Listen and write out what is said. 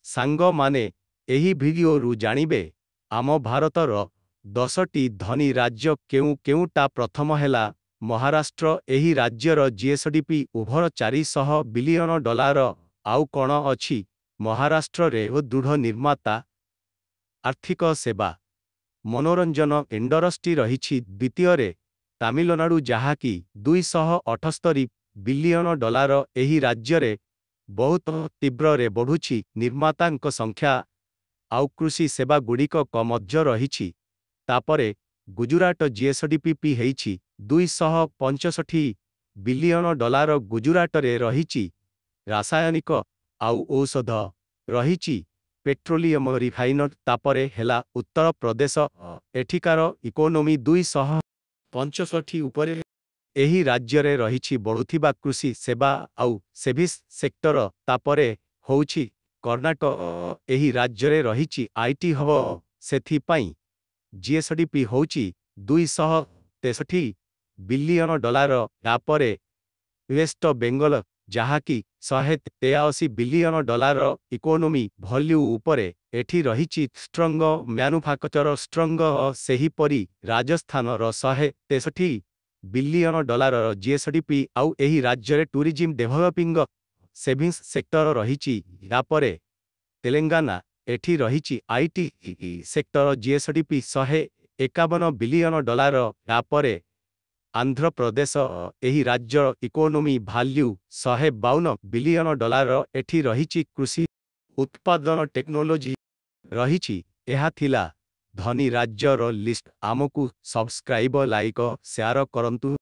सांग माने एही भिडियोरु जानिबे आम भारतर 10टी धनी राज्य केउ केउटा प्रथम हेला महाराष्ट्र एही राज्यर जीएसडीपी ओभर 400 बिलियन डॉलर आउ कण अछि महाराष्ट्र रे दृढ़ निर्माता आर्थिक सेवा मनोरंजन इंडस्ट्री रहिछि द्वितीय रे तामिलनाडु जहाकी 278 बिलियन डॉलर एही राज्य रे बहुत तीव्र रे बढ़ुछि निर्मातांक संख्या आउ कृषि सेवा गुड़िक मध्य रहिछि तापरे गुजरात जीएसडीपी हेइछि 265 बिलियन डॉलर गुजरात रे रहिछि रासायनिक आउ औषध रहिछि पेट्रोलियम रिफाइनड तापरे हेला उत्तर प्रदेश एठिकार इकोनोमी 265 उपरे एही राज्य रे रहिछि बढ़ुथिबा कृषि सेवा आउ सर्विस सेक्टर तापरे होउछि कर्नाटक एही राज्य रे रहिछि आईटी हब सेथि पई जीएसडीपी होउछि 263 बिलियन डॉलर तापरे वेस्ट बेंगल जहाकी 183 बिलियन डॉलर इकोनोमी भल्यू उपरे एठी रहिछि स्ट्रंग मैन्युफैक्चर स्ट्रंग सेही परी राजस्थान रो 163 बिलियन डॉलर जीएसडीपी आउ एही राज्य रे टूरिज्म डेवलपिंग सेविंग्स सेक्टर रहिछि यापरे तेलंगाना एठी रहिछि IT sector GSDP 151 billion dollar यापरे आंध्र प्रदेश एही राज्य इकोनोमी भाल्यू 152 बिलियन डॉलर एठी रहिछि कृषि उत्पादन टेक्नोलॉजी रहिछि एहा थिला धनी राज्यर लिस्ट आमकु सब्सक्राइब लाइक शेयर करंतु।